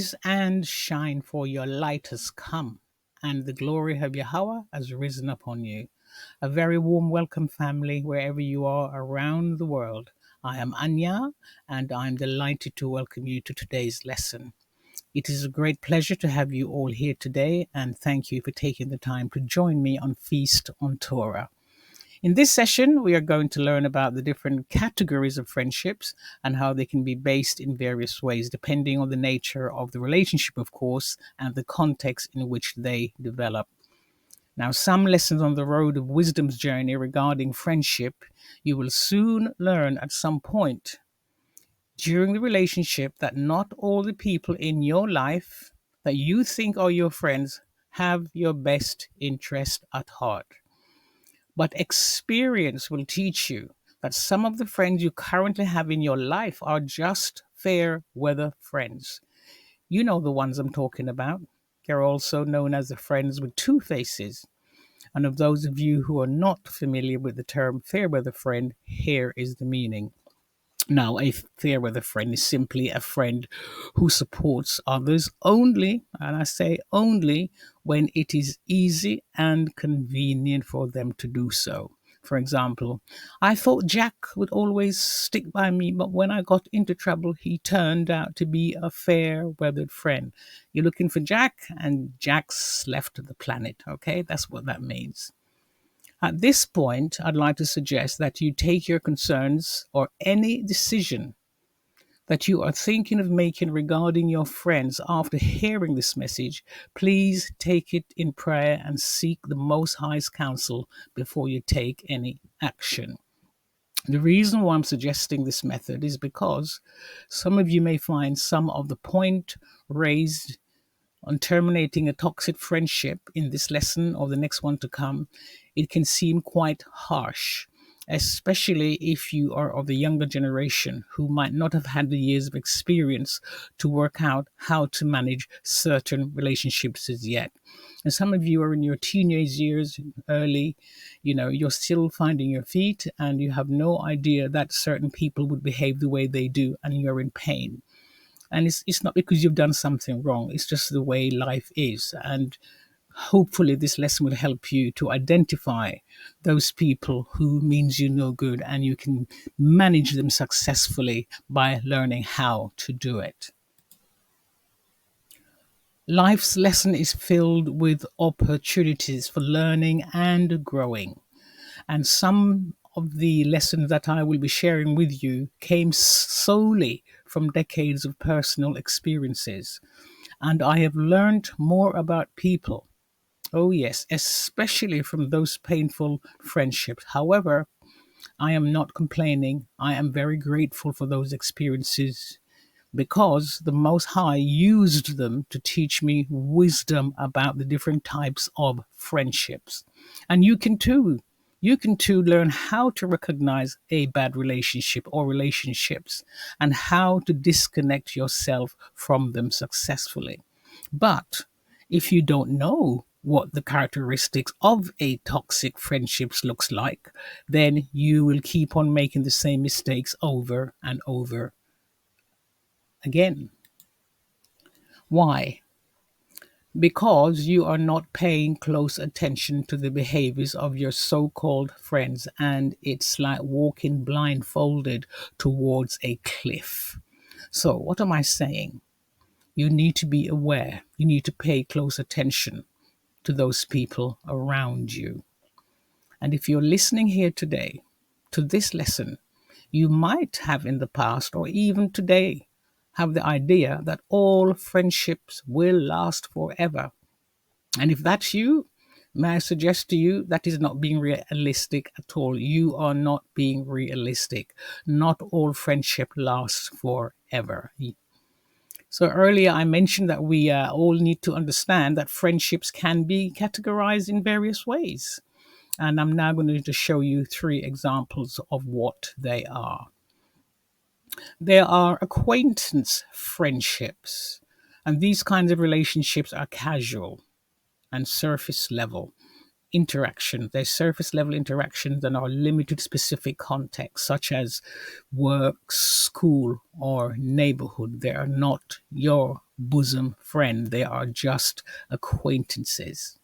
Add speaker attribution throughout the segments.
Speaker 1: Arise and shine, for your light has come, and the glory of Yahweh has risen upon you. A very warm welcome, family, wherever you are around the world. I am Anya, and I'm delighted to welcome you to today's lesson. It is a great pleasure to have you all here today, and thank you for taking the time to join me on Feast on Torah. In this session, we are going to learn about the different categories of friendships and how they can be based in various ways, depending on the nature of the relationship, of course, and the context in which they develop. Now, some lessons on the road of wisdom's journey regarding friendship, you will soon learn at some point during the relationship that not all the people in your life that you think are your friends have your best interest at heart. But experience will teach you that some of the friends you currently have in your life are just fair weather friends. You know the ones I'm talking about. They're also known as the friends with two faces. And of those of you who are not familiar with the term fair weather friend, here is the meaning. Now, a fair weather friend is simply a friend who supports others only, and I say only, when it is easy and convenient for them to do so. For example, I thought Jack would always stick by me, but when I got into trouble, he turned out to be a fair weathered friend. You're looking for Jack, and Jack's left the planet. Okay, that's what that means. At this point, I'd like to suggest that you take your concerns or any decision that you are thinking of making regarding your friends after hearing this message. Please take it in prayer and seek the Most High's counsel before you take any action. The reason why I'm suggesting this method is because some of you may find some of the point raised on terminating a toxic friendship in this lesson or the next one to come, it can seem quite harsh, especially if you are of the younger generation who might not have had the years of experience to work out how to manage certain relationships as yet. And some of you are in your teenage years, early, you're still finding your feet and you have no idea that certain people would behave the way they do and you're in pain. And it's not because you've done something wrong, it's just the way life is. And hopefully this lesson will help you to identify those people who means you no good, and you can manage them successfully by learning how to do it. Life's lesson is filled with opportunities for learning and growing. And some of the lessons that I will be sharing with you came solely from decades of personal experiences. And I have learned more about people. Oh, yes, especially from those painful friendships. However, I am not complaining. I am very grateful for those experiences because the Most High used them to teach me wisdom about the different types of friendships. And you can too. You can too learn how to recognize a bad relationship or relationships and how to disconnect yourself from them successfully. But if you don't know what the characteristics of a toxic friendships looks like, then you will keep on making the same mistakes over and over again. Why? Because you are not paying close attention to the behaviors of your so called friends, and it's like walking blindfolded towards a cliff. So, what am I saying? You need to be aware, you need to pay close attention to those people around you. And if you're listening here today to this lesson, you might have in the past or even today have the idea that all friendships will last forever. And if that's you, may I suggest to you that is not being realistic at all. You are not being realistic. Not all friendship lasts forever. So earlier I mentioned that we all need to understand that friendships can be categorized in various ways. And I'm now going to show you three examples of what they are. There are acquaintance friendships, and these kinds of relationships are casual and surface level interaction. They're surface level interactions that are limited to specific contexts, such as work, school, or neighborhood. They are not your bosom friend. They are just acquaintances.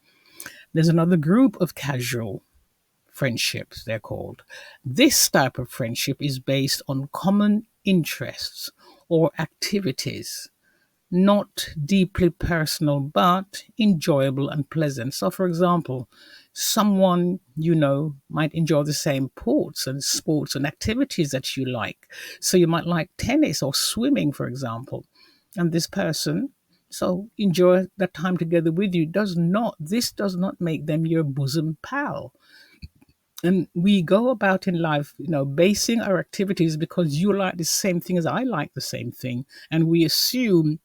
Speaker 1: There's another group of casual friendships, they're called. This type of friendship is based on common interests or activities, not deeply personal, but enjoyable and pleasant. So, for example, someone you know might enjoy the same sports and activities that you like. So, you might like tennis or swimming, for example, and this person so enjoy that time together with you. This does not make them your bosom pal. And we go about in life, basing our activities because you like the same thing as I like the same thing, and we assume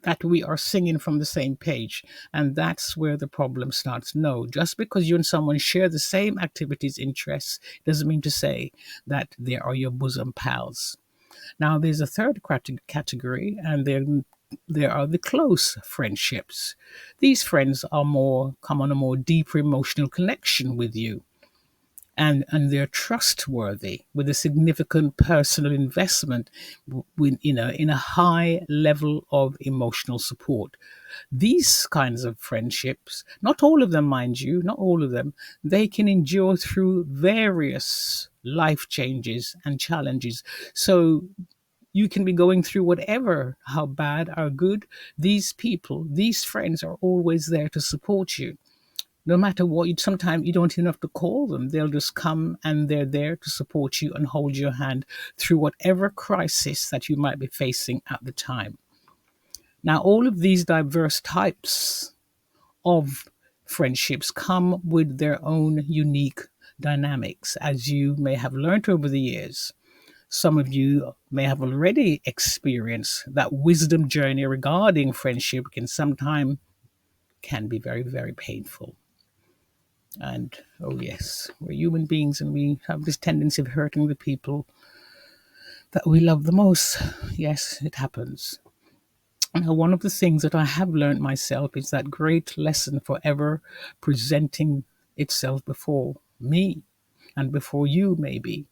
Speaker 1: that we are singing from the same page. And that's where the problem starts. No, just because you and someone share the same activities, interests, doesn't mean to say that they are your bosom pals. Now, there's a third category, and there are the close friendships. These friends are more come on a more deeper emotional connection with you, and they're trustworthy with a significant personal investment with, in a high level of emotional support. These kinds of friendships, not all of them, mind you, not all of them, they can endure through various life changes and challenges. So you can be going through whatever, how bad or good, these friends are always there to support you. No matter what, sometimes you don't even have to call them. They'll just come and they're there to support you and hold your hand through whatever crisis that you might be facing at the time. Now, all of these diverse types of friendships come with their own unique dynamics, as you may have learned over the years. Some of you may have already experienced that wisdom journey regarding friendship can be very, very painful. And oh, yes, we're human beings and we have this tendency of hurting the people that we love the most. Yes, it happens. Now, one of the things that I have learned myself is that great lesson forever presenting itself before me and before you, maybe,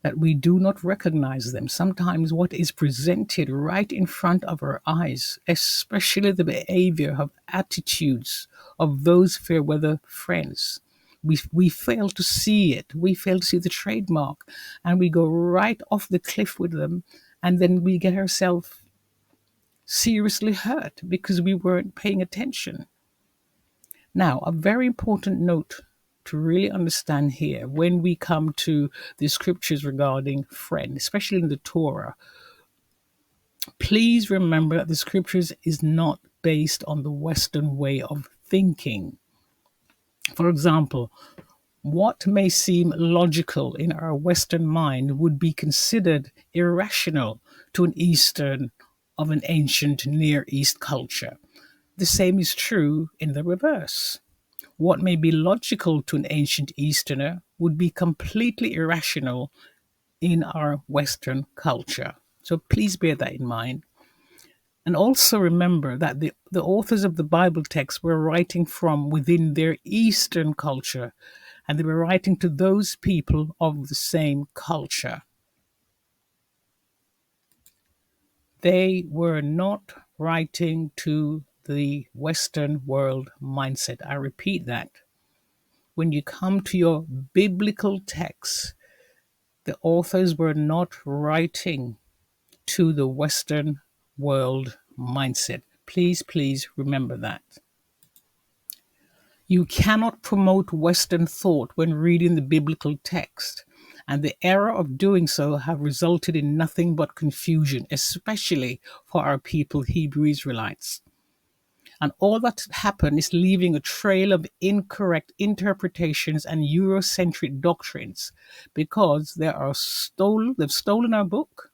Speaker 1: that we do not recognize them. Sometimes what is presented right in front of our eyes, especially the behavior of attitudes of those fair weather friends, we fail to see it. We fail to see the trademark, and we go right off the cliff with them, and then we get ourselves seriously hurt because we weren't paying attention. Now, a very important note to really understand here when we come to the scriptures regarding friend, especially in the Torah, please remember that the scriptures is not based on the Western way of thinking. For example, what may seem logical in our Western mind would be considered irrational to an ancient Near East culture. The same is true in the reverse. What may be logical to an ancient Easterner would be completely irrational in our Western culture. So please bear that in mind. And also remember that the authors of the Bible text were writing from within their Eastern culture, and they were writing to those people of the same culture. They were not writing to the Western world mindset. I repeat that. When you come to your biblical texts, the authors were not writing to the Western world mindset. Please, please remember that. You cannot promote Western thought when reading the biblical text, and the error of doing so have resulted in nothing but confusion, especially for our people, Hebrew Israelites. And all that happened is leaving a trail of incorrect interpretations and Eurocentric doctrines because they've stolen our book.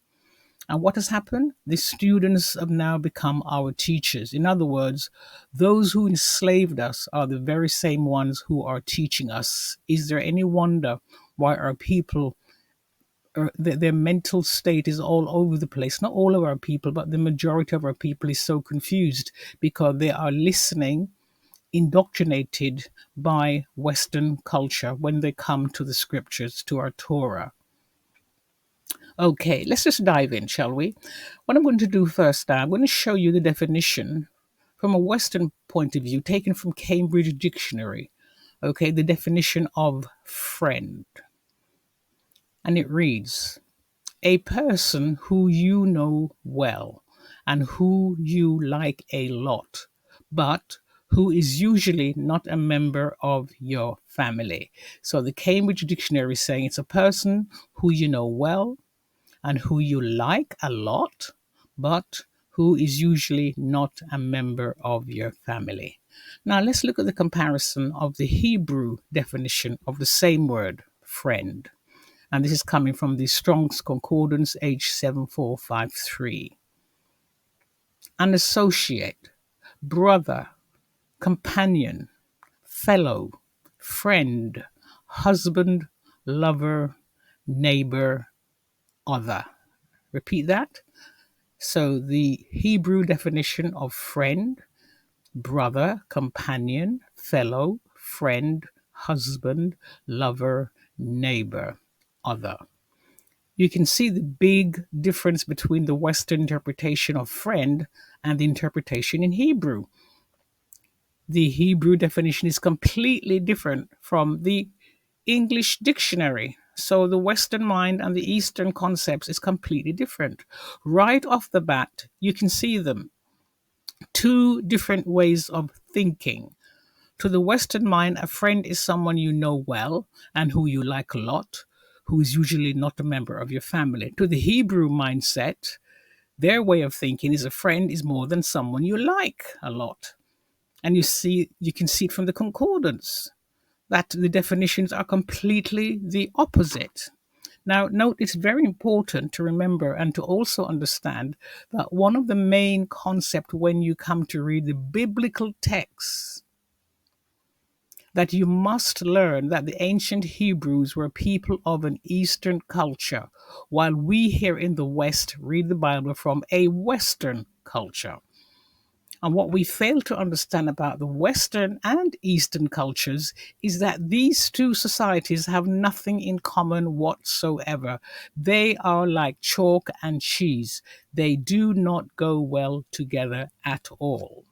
Speaker 1: And what has happened? The students have now become our teachers. In other words, those who enslaved us are the very same ones who are teaching us. Is there any wonder why our people, their mental state is all over the place? Not all of our people, but the majority of our people is so confused because they are listening, indoctrinated by Western culture when they come to the scriptures, to our Torah. Okay, let's just dive in, shall we? What I'm going to do first now, I'm going to show you the definition from a Western point of view, taken from Cambridge Dictionary. Okay, the definition of friend. And it reads: a person who you know well and who you like a lot, but who is usually not a member of your family. So the Cambridge Dictionary is saying it's a person who you know well and who you like a lot, but who is usually not a member of your family. Now let's look at the comparison of the Hebrew definition of the same word, friend. And this is coming from the Strong's Concordance, H7453. An associate, brother, companion, fellow, friend, husband, lover, neighbor, other. Repeat that. So the Hebrew definition of friend: brother, companion, fellow, friend, husband, lover, neighbor, other. You can see the big difference between the Western interpretation of friend and the interpretation in Hebrew. The Hebrew definition is completely different from the English dictionary. So the Western mind and the Eastern concepts is completely different. Right off the bat, you can see them. Two different ways of thinking. To the Western mind, a friend is someone you know well and who you like a lot, who is usually not a member of your family. To the Hebrew mindset, their way of thinking is a friend is more than someone you like a lot. And you can see it from the concordance that the definitions are completely the opposite. Now, note it's very important to remember and to also understand that one of the main concepts when you come to read the biblical texts, that you must learn that the ancient Hebrews were people of an Eastern culture, while we here in the West read the Bible from a Western culture. And what we fail to understand about the Western and Eastern cultures is that these two societies have nothing in common whatsoever. They are like chalk and cheese. They do not go well together at all.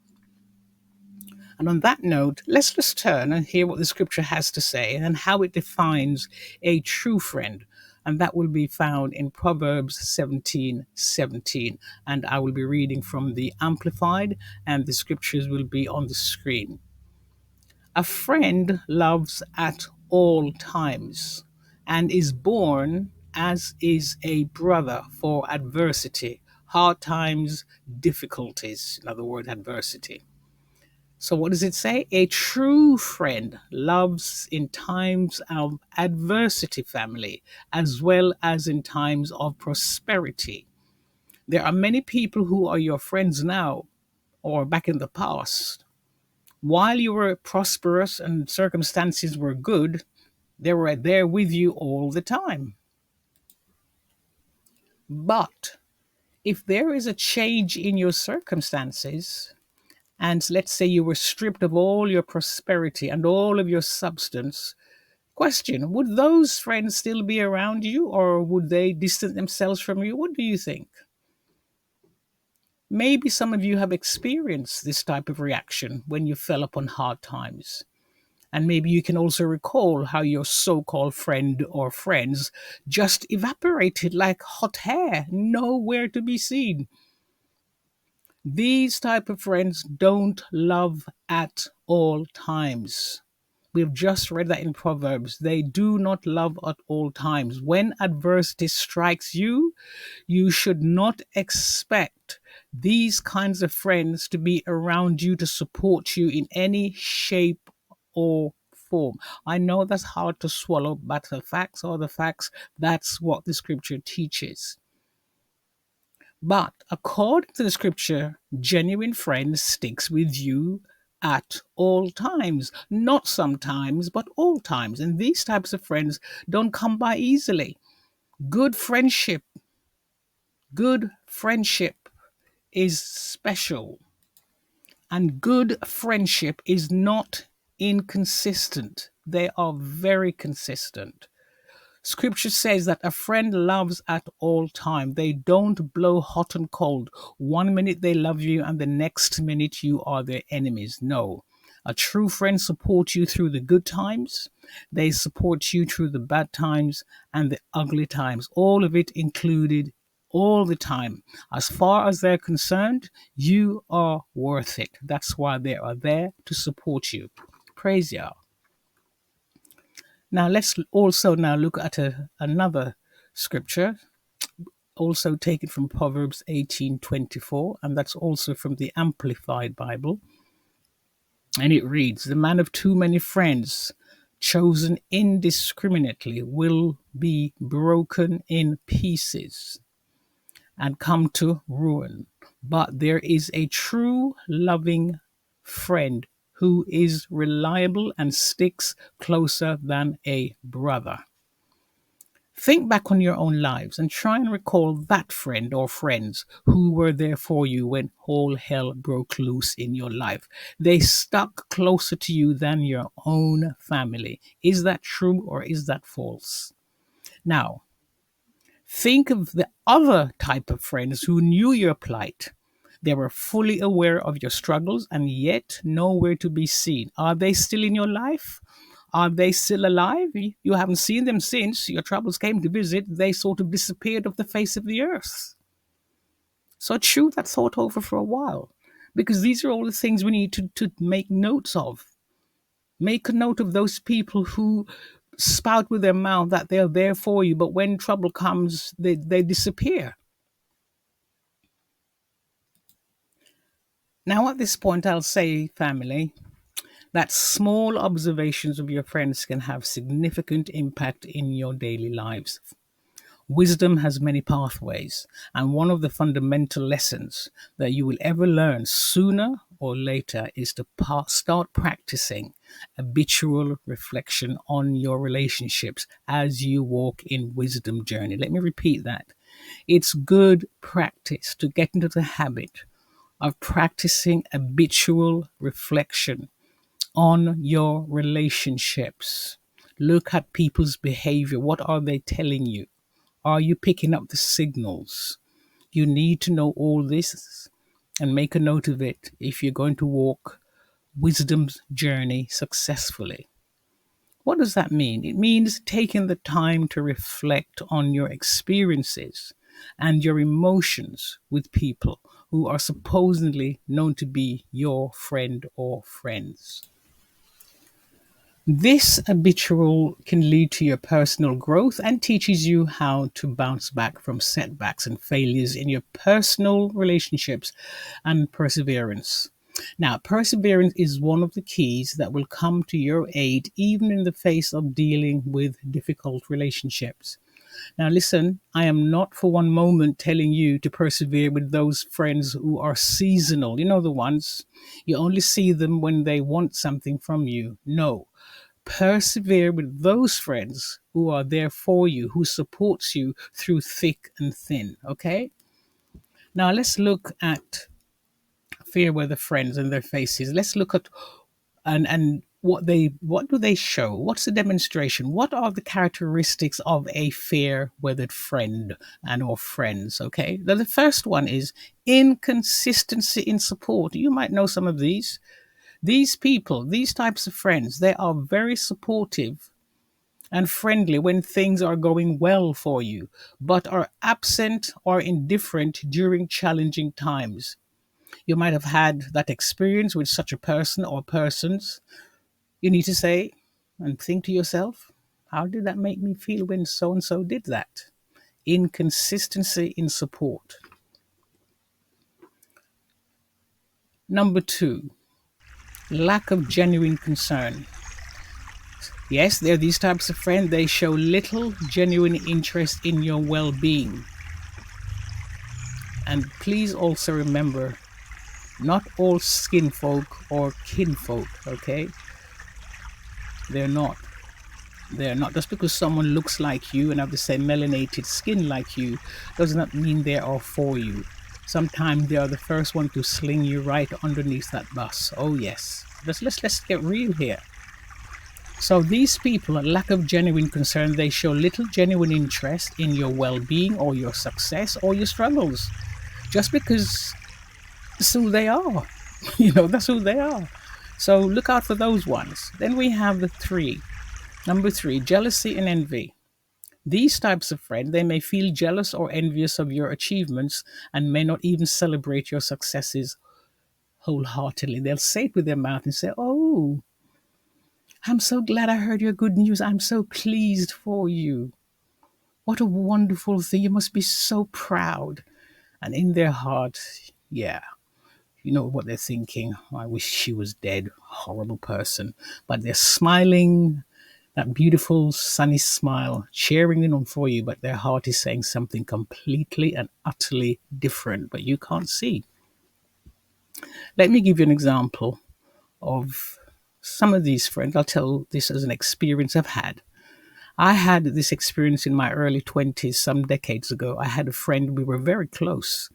Speaker 1: And on that note, let's just turn and hear what the scripture has to say and how it defines a true friend. And that will be found in Proverbs 17:17. And I will be reading from the Amplified, and the scriptures will be on the screen. A friend loves at all times and is born as is a brother for adversity, hard times, difficulties. In other words, adversity. So, what does it say? A true friend loves in times of adversity, family, as well as in times of prosperity. There are many people who are your friends now or back in the past. While you were prosperous and circumstances were good, they were there with you all the time. But if there is a change in your circumstances, and let's say you were stripped of all your prosperity and all of your substance, question: would those friends still be around you or would they distance themselves from you? What do you think? Maybe some of you have experienced this type of reaction when you fell upon hard times. And maybe you can also recall how your so called friend or friends just evaporated like hot air, nowhere to be seen. These type of friends don't love at all times. We've just read that in Proverbs. They do not love at all times. When adversity strikes you, you should not expect these kinds of friends to be around you to support you in any shape or form. I know that's hard to swallow, but the facts are the facts. That's what the scripture teaches. But according to the scripture, genuine friend sticks with you at all times, not sometimes, but all times. And these types of friends don't come by easily. Good friendship, good friendship is special. And good friendship is not inconsistent. They are very consistent. Scripture says that a friend loves at all time. They don't blow hot and cold. One minute they love you and the next minute you are their enemies. No. A true friend supports you through the good times. They support you through the bad times and the ugly times. All of it included all the time. As far as they're concerned, you are worth it. That's why they are there to support you. Praise Yah. Now let's also now look at another scripture, also taken from Proverbs 18:24, and that's also from the Amplified Bible. And it reads, "The man of too many friends, chosen indiscriminately, will be broken in pieces and come to ruin. But there is a true loving friend who is reliable and sticks closer than a brother." Think back on your own lives and try and recall that friend or friends who were there for you when all hell broke loose in your life. They stuck closer to you than your own family. Is that true or is that false? Now, think of the other type of friends who knew your plight. They were fully aware of your struggles and yet nowhere to be seen. Are they still in your life? Are they still alive? You haven't seen them since your troubles came to visit. They sort of disappeared off the face of the earth. So chew that thought over for a while, because these are all the things we need to make notes of. Make a note of those people who spout with their mouth that they're there for you, but when trouble comes, they disappear. Now, at this point, I'll say, family, that small observations of your friends can have significant impact in your daily lives. Wisdom has many pathways, and one of the fundamental lessons that you will ever learn sooner or later is to start practicing habitual reflection on your relationships as you walk in wisdom journey. Let me repeat that. It's good practice to get into the habit of practicing habitual reflection on your relationships. Look at people's behavior. What are they telling you? Are you picking up the signals? You need to know all this and make a note of it if you're going to walk wisdom's journey successfully. What does that mean? It means taking the time to reflect on your experiences and your emotions with people who are supposedly known to be your friend or friends. This habitual can lead to your personal growth and teaches you how to bounce back from setbacks and failures in your personal relationships and perseverance. Now, perseverance is one of the keys that will come to your aid even in the face of dealing with difficult relationships. Now, listen, I am not for one moment telling you to persevere with those friends who are seasonal. You know, the ones you only see them when they want something from you. No. Persevere with those friends who are there for you, who supports you through thick and thin. Okay? Now, let's look at fair weather friends and their faces. Let's look at and what do they show? What's the demonstration? What are the characteristics of a fair weathered friend and or friends? Okay, now the first one is inconsistency in support. You might know some of these people, these types of friends. They are very supportive and friendly when things are going well for you, but are absent or indifferent during challenging times. You might have had that experience with such a person or persons. You need to say and think to yourself, how did that make me feel when so and so did that? Inconsistency in support. Number two, lack of genuine concern. Yes, there are these types of friends. They show little genuine interest in your well-being. And please also remember, not all skin folk or kinfolk, okay? They're not. They're not. Just because someone looks like you and have the same melanated skin like you does not mean they are for you. Sometimes they are the first one to sling you right underneath that bus. Oh yes. Let's get real here. So these people, a lack of genuine concern, they show little genuine interest in your well-being or your success or your struggles, just because that's who they are. That's who they are. So look out for those ones. Then we have the three. Number three, jealousy and envy. These types of friends, they may feel jealous or envious of your achievements and may not even celebrate your successes wholeheartedly. They'll say it with their mouth and say, "Oh, I'm so glad I heard your good news. I'm so pleased for you. What a wonderful thing. You must be so proud." And in their heart, yeah, you know what they're thinking. I wish she was dead. Horrible person. But they're smiling, that beautiful sunny smile, cheering it on for you, but their heart is saying something completely and utterly different, but you can't see. Let me give you an example of some of these friends. I'll tell this as an experience I've had. I had this experience in my early 20s, some decades ago. I had a friend, we were very close,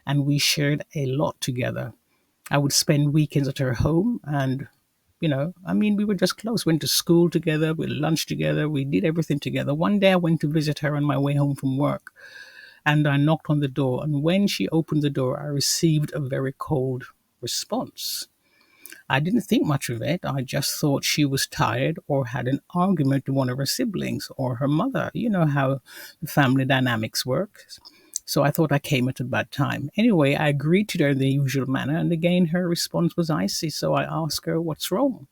Speaker 1: and we shared a lot together. I would spend weekends at her home, and we were just close. Went to school together, we lunched together, we did everything together. One day I went to visit her on my way home from work, and I knocked on the door. And when she opened the door, I received a very cold response. I didn't think much of it. I just thought she was tired or had an argument with one of her siblings or her mother. You know how the family dynamics work. So I thought I came at a bad time. Anyway, I agreed to her in the usual manner, and again her response was icy. So I asked her, "What's wrong?"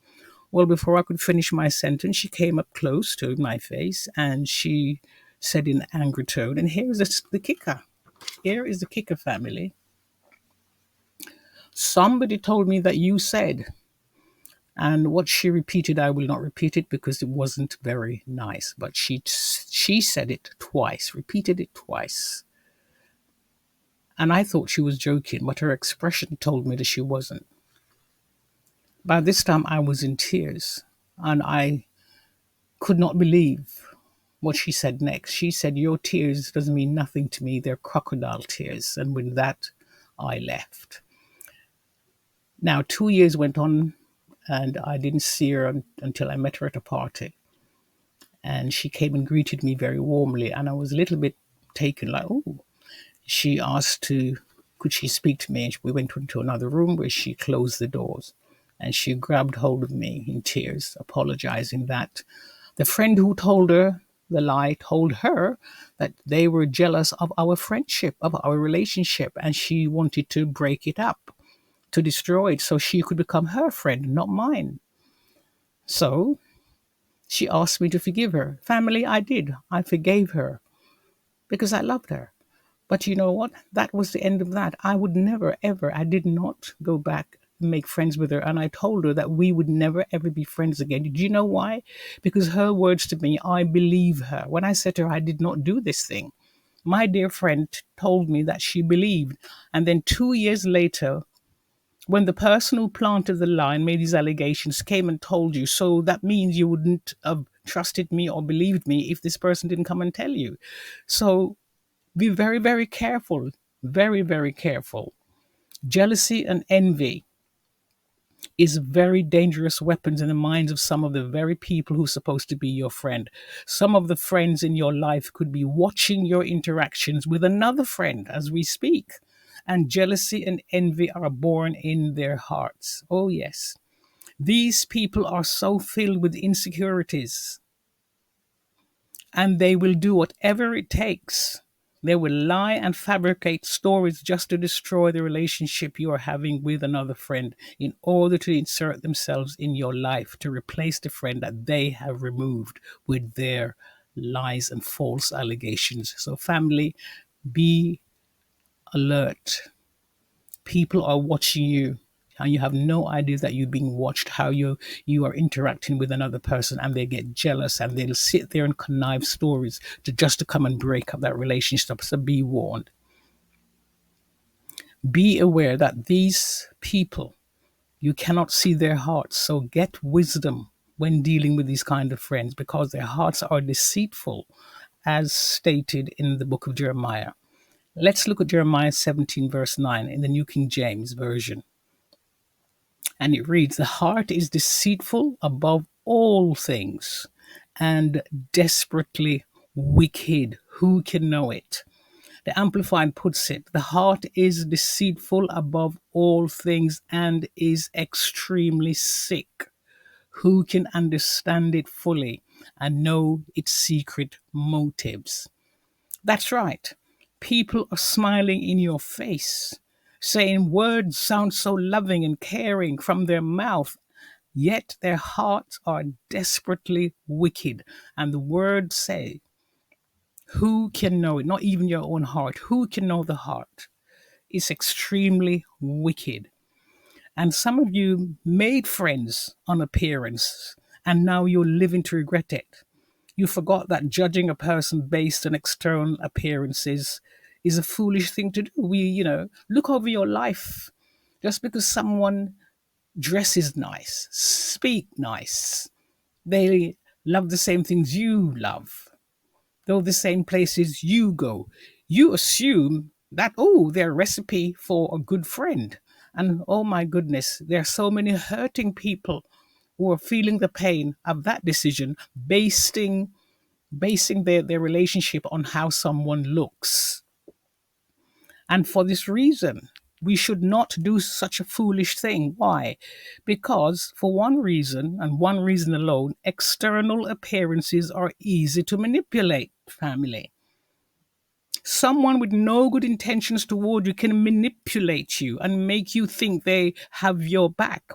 Speaker 1: Well, before I could finish my sentence, she came up close to my face and she said in an angry tone, and here's the kicker. Here is the kicker, family. "Somebody told me that you said," and what she repeated, I will not repeat it because it wasn't very nice, but she said it twice, repeated it twice. And I thought she was joking, but her expression told me that she wasn't. By this time, I was in tears, and I could not believe what she said next. She said, "Your tears doesn't mean nothing to me. They're crocodile tears." And with that, I left. Now, 2 years went on, and I didn't see her until I met her at a party. And she came and greeted me very warmly, and I was a little bit taken, like, "Oh." She asked could she speak to me? And we went into another room where she closed the doors, and she grabbed hold of me in tears, apologizing that the friend who told her the lie told her that they were jealous of our friendship, of our relationship, and she wanted to break it up, to destroy it so she could become her friend, not mine. So she asked me to forgive her. Family, I did. I forgave her because I loved her. But you know what? That was the end of that. I would never, ever, I did not go back and make friends with her. And I told her that we would never, ever be friends again. Do you know why? Because her words to me, I believe her. When I said to her, I did not do this thing, my dear friend told me that she believed. And then 2 years later, when the person who planted the lie and made these allegations came and told you, so that means you wouldn't have trusted me or believed me if this person didn't come and tell you. So be very, very careful. Very, very careful. Jealousy and envy is very dangerous weapons in the minds of some of the very people who are supposed to be your friend. Some of the friends in your life could be watching your interactions with another friend as we speak. And jealousy and envy are born in their hearts. Oh, yes. These people are so filled with insecurities, and they will do whatever it takes. They will lie and fabricate stories just to destroy the relationship you are having with another friend in order to insert themselves in your life to replace the friend that they have removed with their lies and false allegations. So, family, be alert. People are watching you, and you have no idea that you're being watched, how you are interacting with another person, and they get jealous and they'll sit there and connive stories to come and break up that relationship. So be warned. Be aware that these people, you cannot see their hearts. So get wisdom when dealing with these kind of friends, because their hearts are deceitful, as stated in the book of Jeremiah. Let's look at Jeremiah 17 verse 9 in the New King James Version. And it reads, "The heart is deceitful above all things and desperately wicked. Who can know it? The Amplified puts it, the heart is deceitful above all things and is extremely sick. Who can understand it fully and know its secret motives? That's right. People are smiling in your face, saying words sound so loving and caring from their mouth, yet their hearts are desperately wicked. And the words say, who can know it? Not even your own heart. Who can know the heart? It's extremely wicked. And some of you made friends on appearance, and now you're living to regret it. You forgot that judging a person based on external appearances is a foolish thing to do. Look over your life. Just because someone dresses nice, speak nice, they love the same things you love, go the same places you go, you assume that, oh, they're a recipe for a good friend. And oh my goodness, there are so many hurting people who are feeling the pain of that decision, basing their relationship on how someone looks. And for this reason, we should not do such a foolish thing. Why? Because, for one reason, and one reason alone, external appearances are easy to manipulate, family. Someone with no good intentions toward you can manipulate you and make you think they have your back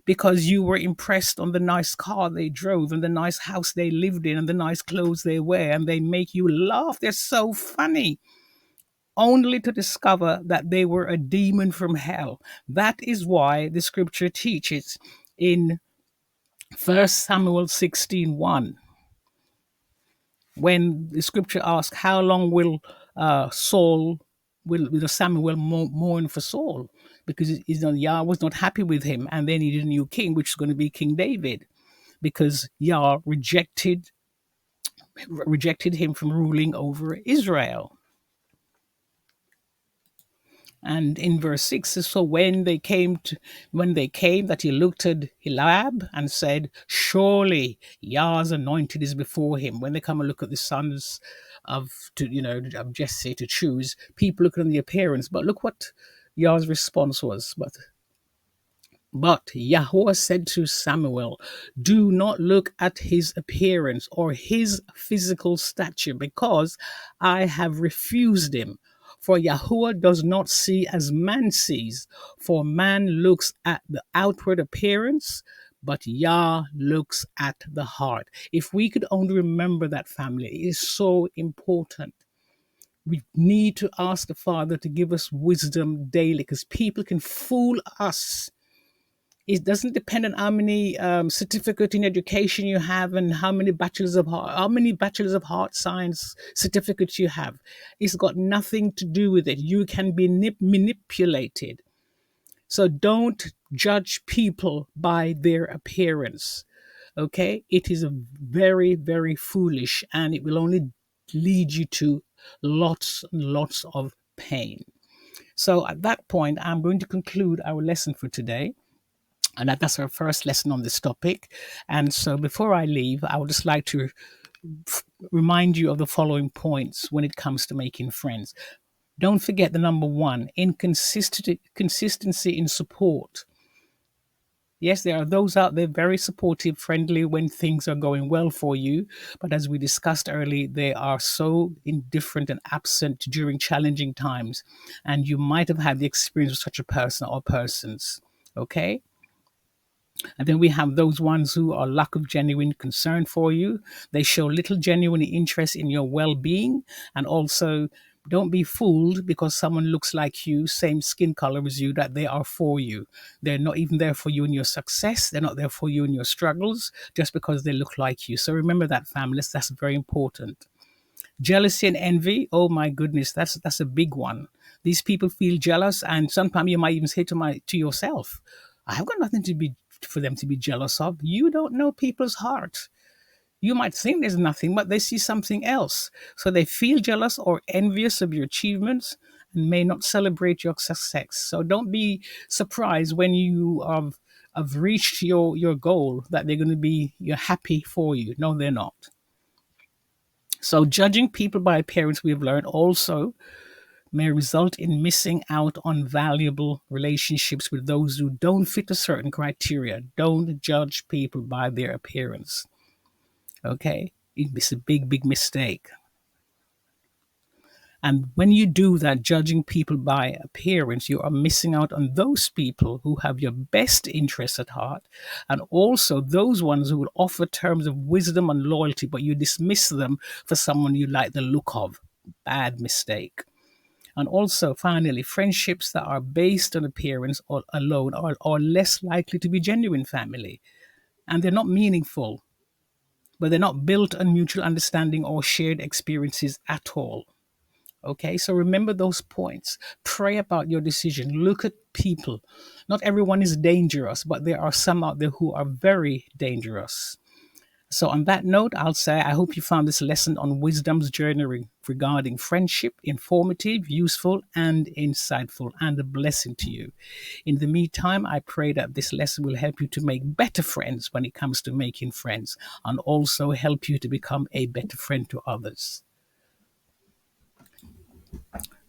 Speaker 1: because you were impressed on the nice car they drove and the nice house they lived in and the nice clothes they wear, and they make you laugh. They're so funny, only to discover that they were a demon from hell. That is why the scripture teaches in 1 Samuel 16:1, when the scripture asks, how long will Saul, will Samuel mourn for Saul? Because Yah was not happy with him, and they needed a new king, which is going to be King David, because Yah rejected him from ruling over Israel. And in verse 6, so when they came, that he looked at Eliab and said, surely Yah's anointed is before him. When they come and look at the sons of Jesse to choose, people look at the appearance, but look what Yah's response was. But Yahweh said to Samuel, do not look at his appearance or his physical stature, because I have refused him. For Yahweh does not see as man sees, for man looks at the outward appearance, but Yah looks at the heart. If we could only remember that, family, it is so important. We need to ask the Father to give us wisdom daily, because people can fool us. It doesn't depend on how many certificate in education you have and how many bachelors of heart science certificates you have. It's got nothing to do with it. You can be manipulated. So don't judge people by their appearance. Okay? It is very, very foolish, and it will only lead you to lots and lots of pain. So at that point, I'm going to conclude our lesson for today. And that's our first lesson on this topic. And so before I leave, I would just like to remind you of the following points when it comes to making friends. Don't forget the number one, consistency in support. Yes, there are those out there very supportive, friendly when things are going well for you. But as we discussed earlier, they are so indifferent and absent during challenging times. And you might have had the experience of such a person or persons. Okay? And then we have those ones who are lack of genuine concern for you. They show little genuine interest in your well-being. And also, don't be fooled because someone looks like you, same skin color as you, that they are for you. They're not even there for you in your success. They're not there for you in your struggles just because they look like you. So remember that, families. That's very important. Jealousy and envy, oh my goodness, that's a big one. These people feel jealous, and sometimes you might even say to yourself, I have got nothing for them to be jealous of. You don't know people's heart. You might think there's nothing, but they see something else. So they feel jealous or envious of your achievements and may not celebrate your success. So don't be surprised when you are have reached your goal, that they're going to be you're happy for you. No, they're not. So judging people by appearance, we've learned, also may result in missing out on valuable relationships with those who don't fit a certain criteria. Don't judge people by their appearance. Okay? It's a big, big mistake. And when you do that, judging people by appearance, you are missing out on those people who have your best interests at heart, and also those ones who will offer terms of wisdom and loyalty, but you dismiss them for someone you like the look of. Bad mistake. And also, finally, friendships that are based on appearance or alone are less likely to be genuine family. And they're not meaningful, but they're not built on mutual understanding or shared experiences at all. Okay, so remember those points. Pray about your decision. Look at people. Not everyone is dangerous, but there are some out there who are very dangerous. So, on that note, I'll say I hope you found this lesson on wisdom's journey regarding friendship informative, useful, and insightful, and a blessing to you. In the meantime, I pray that this lesson will help you to make better friends when it comes to making friends, and also help you to become a better friend to others.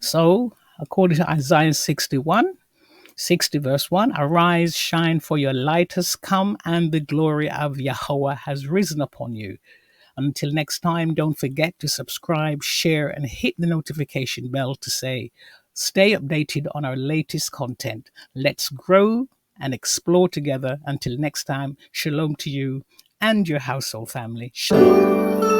Speaker 1: So, according to Isaiah 60 verse 1, arise, shine, for your light has come, and the glory of Yahweh has risen upon you. Until next time, don't forget to subscribe, share, and hit the notification bell to stay updated on our latest content. Let's grow and explore together. Until next time, shalom to you and your household family. Shalom.